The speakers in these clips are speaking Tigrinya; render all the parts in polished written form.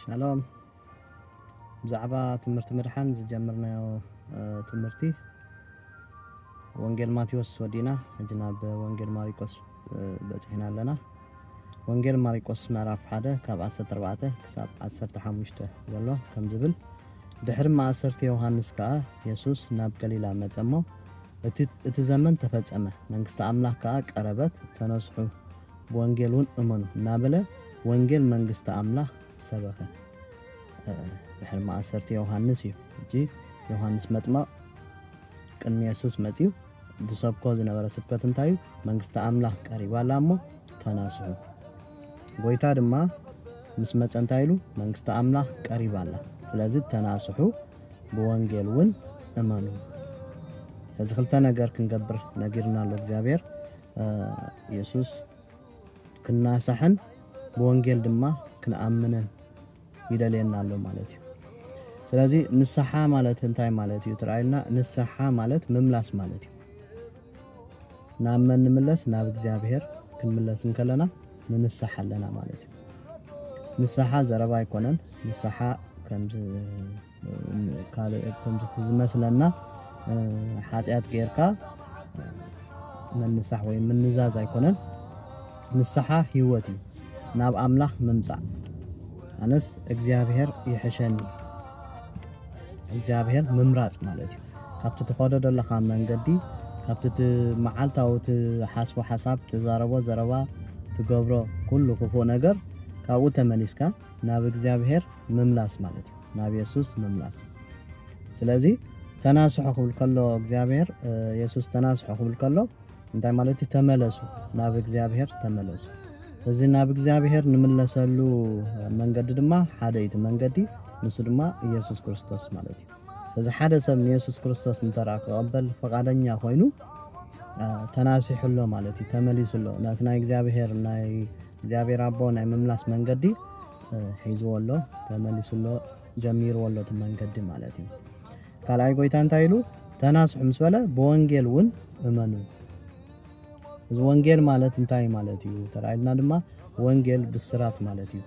ሻሎም ብዛዕባ ትምህርቲ ምድሓን ዝጀመርናዮ ትምህርቲ ወንጌል ማቴዎስ ወዲና ሕጅና በወንጌል ማርቆስ በጽሕና ኣለና። ወንጌል ማርቆስ ምዕራፍ 1 ካብ 14 ክሳብ 15 ዘሎ ከም ዝብል ድሕሪ ማእሰርቲ ዮሃንስ ከዓ ኢየሱስ ናብ ገሊላ መጸሞ እቲ ዘመን ተፈጸመ መንግስቲ አምላክ ከዓ ቀረበት ተነስሑ በወንጌሉን እመኑ እናበለ ወንጌል መንግስቲ አምላክ ሰበከ። ድሕሪ ማእሰርቲ ዮሃንስ እዩ እጂ ዮሃንስ መጥምቅ ቅድሚ ኢየሱስ መጺኡ ዝሰብኮ ዝነበረ ስብከት እንታይ እዩ? መንግስቲ አምላክ ቀሪባላ እሞ ተነስሑ። ጎይታ ድማ ምስ መጸ እንታይ ኢሉ መንግስቲ አምላክ ቀሪባላ ስለዚ ተናስሑ በወንጌል እውን እመኑ። እዚ ክልተ ነገር ክንገብር ነጊርና ኣሎ እግዚአብሔር ኢየሱስ ክናሳሕን በወንጌል ድማ ክንአምንን ይደልየና ኣሎ ማለት እዩ። ስለዚ ንስሓ ማለት እንታይ ማለት እዩ ትራይልና? ንስሓ ማለት ምምላስ ማለት እዩ። ናብ መን ንምለስ? ናብ እግዚአብሔር ክንምለስ እንከለና ንንስሓ ኣለና ማለት እዩ። ንስሓ ዘረባ አይኮነን። ንስሓ ከምዚ ዝመስለና ኃጢአት ጌርካ መንሳሕ ወይ ምንዛዝ አይኮነን። ንስሓ ህይወት እዩ። ናብ አምላክ ምምጻእ ኣነስ እግዚአብሔር ይሕሸኒ እግዚአብሔር ምምራጽ ማለት እዩ። ካብቲ ተኸዶ ዘለኻ መንገዲ ካብቲ መዓልታዊ ትሓስቦ ሓሳብ ትዛረቦ ዘረባ ትገብሮ ኩሉ ክፉእ ነገር ካብኡ ተመሊስካ ናብ እግዚአብሔር ምምላስ ማለት እዩ። ናብ ኢየሱስ ምምላስ። ስለዚ ተናስሑ ክብል ከሎ እግዚአብሔር ኢየሱስ ተናስሑ ክብል ከሎ እንታይ ማለት እዩ? ተመለሱ ናብ እግዚአብሔር ተመለሱ። እዚ ናብ እግዚአብሔር ንምለሰሉ መንገዲ ድማ ሓደ እቲ መንገዲ ንሱ ድማ ኢየሱስ ክርስቶስ ማለት እዩ። ስለዚ ሓደ ሰብ ኢየሱስ ክርስቶስ እንተረኣ ክቕበል ፈቃደኛ ኮይኑ ተናሲሑሎ ማለት እዩ። ተመሊሱሎ ናቲ ናይ እግዚአብሔር አቦ ናይ ምምላስ መንገዲ ሒዝዎሎ ተመሊሱሎ ጀሚርዎሎ እቲ መንገዲ ማለት እዩ። ካልኣይ ጎይታ እንታይ ኢሉ ተናስሑ ምስ በለ በወንጌል እውን እመኑ። እዚ ወንጌል ማለት እንታይ ማለት እዩ ተራእልና ድማ ወንጌል ብስራት ማለት እዩ።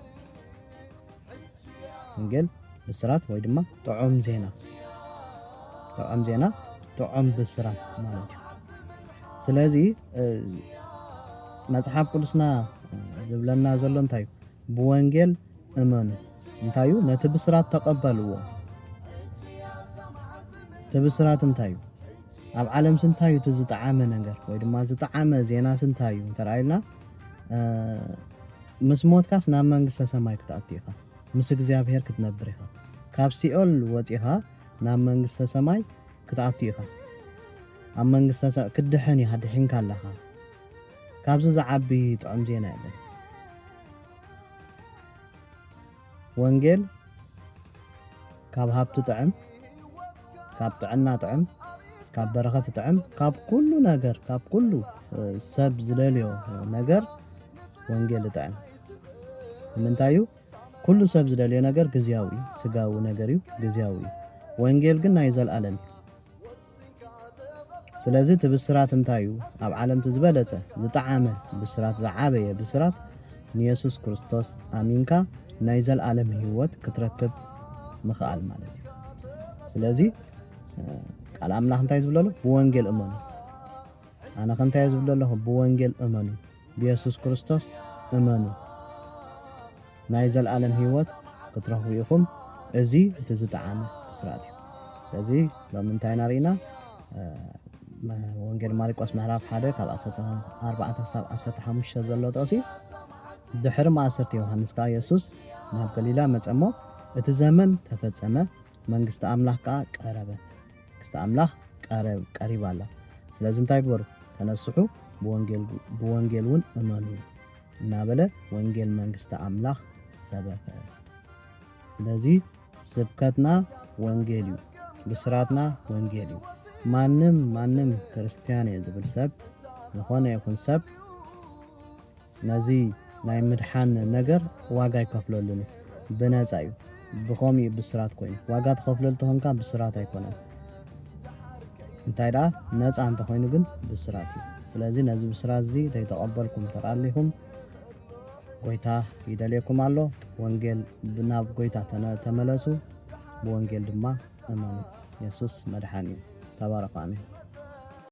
ወንጌል ብስራት ወይ ድማ ጥዑም ዜና ጥዑም ብስራት ማለት እዩ። ስለዚ መጽሓፍ ቅዱስና ዝብለና ዘሎ እንታይ እዩ? በወንጌል እመኑ እንታይ እዩ? ነቲ ብስራት ተቀበልዎ። ብስራት እንታይ እዩ? ኣብ ዓለም ስንታይ እዩ ዝጣዓመ ነገር ወይ ድማ ዝጣዓመ ዜና ስንታይ እዩ ተራእልና? ምስ ሞትካስ ናብ መንግስተ ሰማይ ክትኣቱ ኢኻ። ምስ እግዚአብሔር ክትነብር ኢኻ። ካብ ሲኦል ወፂኻ ናብ መንግስተ ሰማይ ክትኣቱ ኢኻ። ኣብ መንግስተ ሰማይ ክትድሕን ኢኻ ድሕንካ ኣለኻ። ካብዚ ዝዓቢ ጥዑም ዜና የለን። ወንጌል ካብ ሃብቲ ጥዕም፣ ካብ ጥዕና ጥዕም፣ ካብ በረኸት ጥዕም፣ ካብ ኩሉ ነገር ካብ ኩሉ ሰብ ዝደልዮ ነገር ወንጌል ጥዕም። ምንታይ እዩ? ኩሉ ሰብ ዝደልዮ ነገር ግዚያዊ ስጋዊ ነገር እዩ፣ ግዚያዊ እዩ። ወንጌል ግን ናይ ዘለኣለም እዩ። ስለዚ እቲ ብስራት እንታይ እዩ? ኣብ ዓለምቲ ዝበለጸ ዝጣዓመ ብስራት ዝዓበየ ብስራት ንኢየሱስ ክርስቶስ ኣሚንካ ናይ ዘለኣለም ህይወት ክትረክብ ምኽኣል ማለት እዩ። ስለዚ ቃል አምላክ እንታይ ዝብለሉ? በወንጌል እመኑ። ኣነ እንታይ ዝብለሉ? በወንጌል እመኑ፣ ብኢየሱስ ክርስቶስ እመኑ ናይ ዘለኣለም ህይወት ክትረኽቡ ኢኹም። እዚ እቲ ዝጣዓመ ብስራት እዩ። ስለዚ ሎሚ እንታይ ንሪኢና? ወንጌል ማርቆስ ምዕራፍ 1 ካብ 14 ክሳብ 15 ዘሎ ጥቕሲ ድሕሪ ማእሰርቲ ዮሃንስ ከዓ ኢየሱስ ናብ ገሊላ መጸሞ እቲ ዘመን ተፈጸመ መንግስቲ አምላክ ከዓ ቀረበት። መንግስቲ አምላክ ቀሪባላ ስለዚ እንታይ ግበሩ? ተነስሑ በወንጌል እውን እመኑ እናበለ ወንጌል መንግስቲ አምላክ ሰበከ። ስለዚ ስብከትና ወንጌል እዩ። ብስራትና ወንጌል እዩ። ማንም ክርስቲያን እየ ዝብል ሰብ ዝኾነ ይኹን ሰብ ነዚ ናይ ምድሓን ነገር ዋጋ ይከፍለሉን ብነፃ እዩ። ብኸምኡ ብስራት ኮይኑ ዋጋ ትኸፍለሉ ተኾንካ ብስራት ኣይኮነን። እንታይ ደኣ ነፃ እንተኾይኑ ግን ብስራት እዩ። ስለዚ ነዚ ብስራት እዚ ዘይተቐበልኩም ተራኣሊኹም ጎይታ ይደልየኩም ኣሎ ወንጌል ብናብ ጎይታ ተመለሱ ብወንጌል ድማ እመኑ ኢየሱስ መድሓኒ እዩ ተባረኹ ኣሜን